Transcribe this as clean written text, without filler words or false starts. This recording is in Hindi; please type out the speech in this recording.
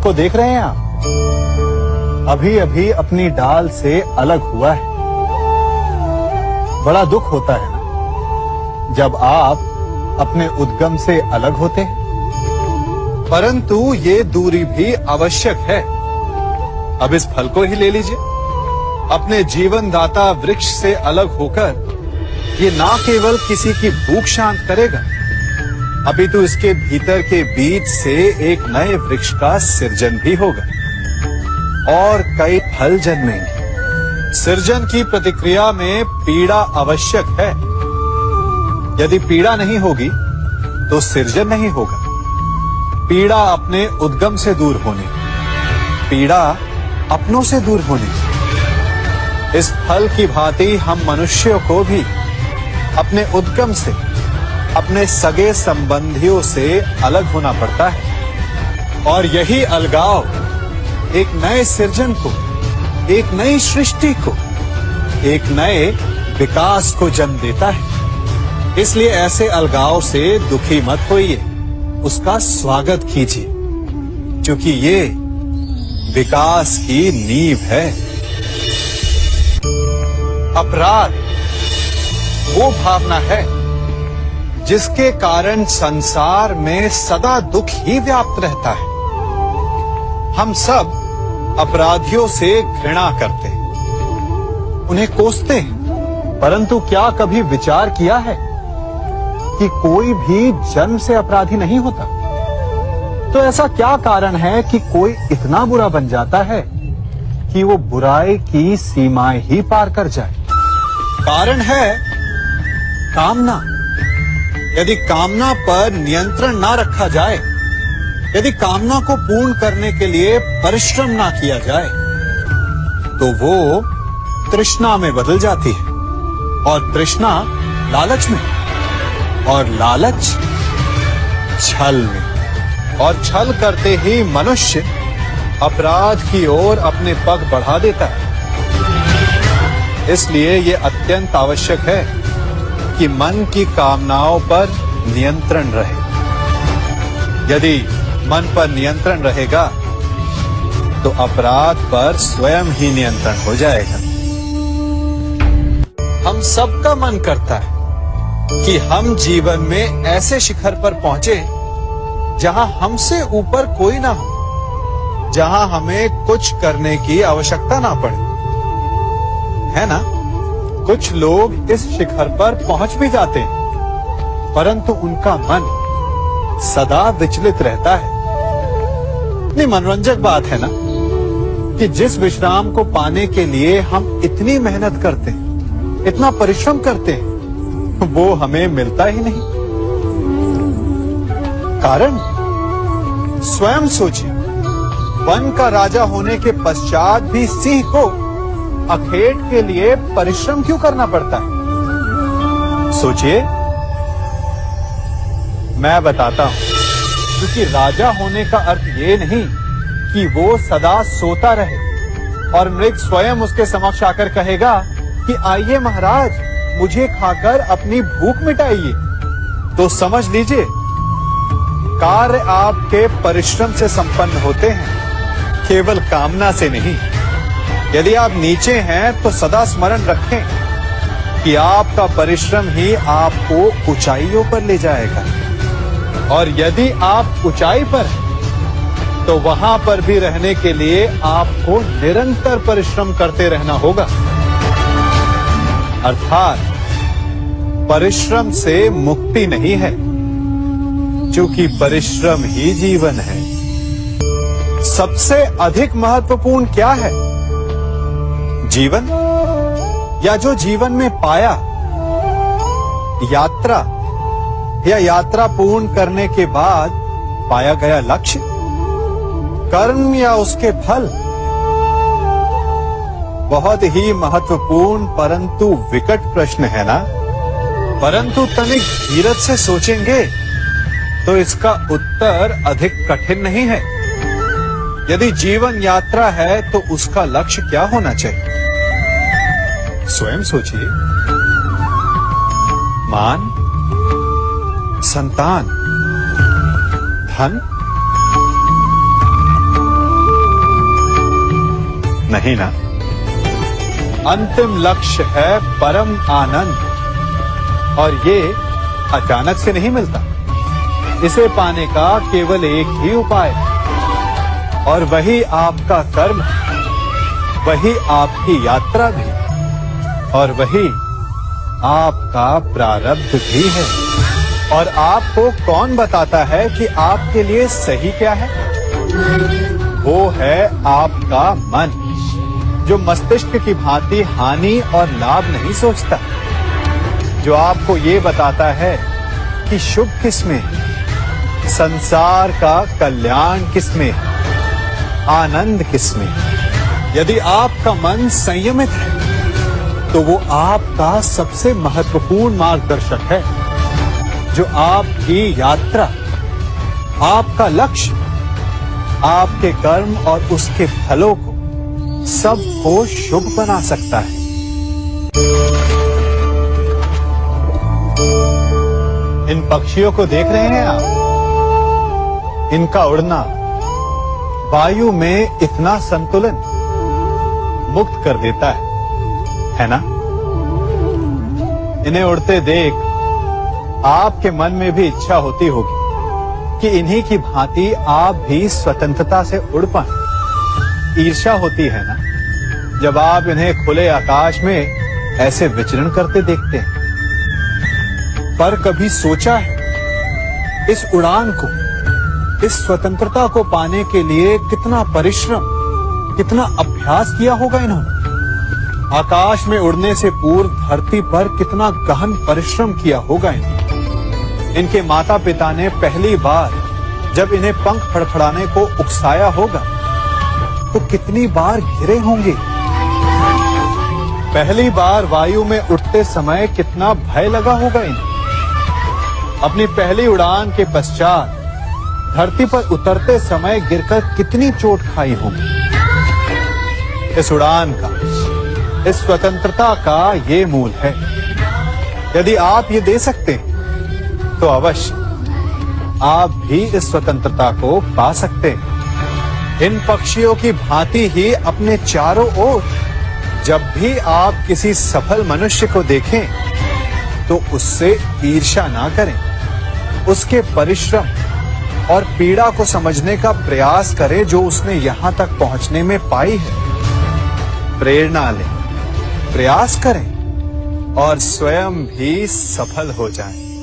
को देख रहे हैं आप? अभी अभी अपनी डाल से अलग हुआ है। बड़ा दुख होता है ना जब आप अपने उद्गम से अलग होते हैं, परंतु ये दूरी भी आवश्यक है। अब इस फल को ही ले लीजिए। अपने जीवन दाता वृक्ष से अलग होकर ये ना केवल किसी की भूख शांत करेगा, अपितु इसके भीतर के बीज से एक नए वृक्ष का सृजन भी होगा और कई फल जन्मेंगे। सृजन की प्रतिक्रिया में पीड़ा आवश्यक है। यदि पीड़ा नहीं होगी तो सृजन नहीं होगा। पीड़ा अपने उद्गम से दूर होने, पीड़ा अपनों से दूर होने। इस फल की भांति हम मनुष्यों को भी अपने उद्गम से, अपने सगे संबंधियों से अलग होना पड़ता है। और यही अलगाव एक नए सृजन को, एक नई सृष्टि को, एक नए विकास को जन्म देता है। इसलिए ऐसे अलगाव से दुखी मत होइए, उसका स्वागत कीजिए, क्योंकि ये विकास की नींव है। अपराध वो भावना है जिसके कारण संसार में सदा दुख ही व्याप्त रहता है। हम सब अपराधियों से घृणा करते हैं, उन्हें कोसते हैं, परंतु क्या कभी विचार किया है कि कोई भी जन्म से अपराधी नहीं होता? तो ऐसा क्या कारण है कि कोई इतना बुरा बन जाता है कि वो बुराई की सीमाएं ही पार कर जाए? कारण है कामना। यदि कामना पर नियंत्रण ना रखा जाए, यदि कामना को पूर्ण करने के लिए परिश्रम ना किया जाए, तो वो तृष्णा में बदल जाती है, और तृष्णा लालच में, और लालच छल में, और छल करते ही मनुष्य अपराध की ओर अपने पग बढ़ा देता है। इसलिए ये अत्यंत आवश्यक है कि मन की कामनाओं पर नियंत्रण रहे। यदि मन पर नियंत्रण रहेगा तो अपराध पर स्वयं ही नियंत्रण हो जाएगा। हम सबका मन करता है कि हम जीवन में ऐसे शिखर पर पहुंचे जहां हमसे ऊपर कोई ना हो, जहां हमें कुछ करने की आवश्यकता ना पड़े, है ना? कुछ लोग इस शिखर पर पहुंच भी जाते हैं, परंतु उनका मन सदा विचलित रहता है। इतनी मनोरंजक बात है ना कि जिस विश्राम को पाने के लिए हम इतनी मेहनत करते हैं, इतना परिश्रम करते हैं, वो हमें मिलता ही नहीं। कारण स्वयं सोचिए, वन का राजा होने के पश्चात भी सिंह को अखेट के लिए परिश्रम क्यों करना पड़ता है? सोचिए। मैं बताता हूं, क्योंकि राजा होने का अर्थ ये नहीं कि वो सदा सोता रहे और मृग स्वयं उसके समक्ष आकर कहेगा कि आइए महाराज, मुझे खाकर अपनी भूख मिटाइए। तो समझ लीजिए, कार्य आपके परिश्रम से संपन्न होते हैं, केवल कामना से नहीं। यदि आप नीचे हैं तो सदा स्मरण रखें कि आपका परिश्रम ही आपको ऊंचाइयों पर ले जाएगा, और यदि आप ऊंचाई पर हैं तो वहां पर भी रहने के लिए आपको निरंतर परिश्रम करते रहना होगा। अर्थात परिश्रम से मुक्ति नहीं है, क्योंकि परिश्रम ही जीवन है। सबसे अधिक महत्वपूर्ण क्या है? जीवन, या जो जीवन में पाया, यात्रा, या यात्रा पूर्ण करने के बाद पाया गया लक्ष्य, कर्म या उसके फल? बहुत ही महत्वपूर्ण परंतु विकट प्रश्न है ना? परंतु तनिक धीरज से सोचेंगे तो इसका उत्तर अधिक कठिन नहीं है। यदि जीवन यात्रा है तो उसका लक्ष्य क्या होना चाहिए? स्वयं सोचिए। मान, संतान, धन, नहीं ना? अंतिम लक्ष्य है परम आनंद, और ये अचानक से नहीं मिलता। इसे पाने का केवल एक ही उपाय है, और वही आपका कर्म, वही आपकी यात्रा भी, और वही आपका प्रारब्ध भी है। और आपको कौन बताता है कि आपके लिए सही क्या है? वो है आपका मन, जो मस्तिष्क की भांति हानि और लाभ नहीं सोचता, जो आपको ये बताता है कि शुभ किसमें है, संसार का कल्याण किसमें है, आनंद किसमें है। यदि आपका मन संयमित है तो वो आपका सबसे महत्वपूर्ण मार्गदर्शक है, जो आपकी यात्रा, आपका लक्ष्य, आपके कर्म और उसके फलों को सबको शुभ बना सकता है। इन पक्षियों को देख रहे हैं आप? इनका उड़ना वायु में इतना संतुलन मुक्त कर देता है ना? इन्हें उड़ते देख आपके मन में भी इच्छा होती होगी कि इन्हीं की भांति आप भी स्वतंत्रता से उड़ पाएं। ईर्ष्या होती है ना, जब आप इन्हें खुले आकाश में ऐसे विचरण करते देखते हैं। पर कभी सोचा है इस उड़ान को, इस स्वतंत्रता को पाने के लिए कितना परिश्रम, कितना अभ्यास किया होगा इन्होंने? आकाश में उड़ने से पूर्व धरती पर कितना गहन परिश्रम किया होगा इन्होंने। इनके माता पिता ने पहली बार जब इन्हें पंख फड़फड़ाने को उकसाया होगा तो कितनी बार घिरे होंगे। पहली बार वायु में उड़ते समय कितना भय लगा होगा इन्हें। अपनी पहली उड़ान के पश्चात धरती पर उतरते समय गिरकर कितनी चोट खाई होगी। इस उड़ान का, इस स्वतंत्रता का ये मूल है। यदि आप ये दे सकते हैं तो अवश्य आप भी इस स्वतंत्रता को पा सकते हैं। इन पक्षियों की भांति ही अपने चारों ओर जब भी आप किसी सफल मनुष्य को देखें तो उससे ईर्ष्या ना करें, उसके परिश्रम और पीड़ा को समझने का प्रयास करें जो उसने यहां तक पहुंचने में पाई है। प्रेरणा लें, प्रयास करें और स्वयं भी सफल हो जाएं।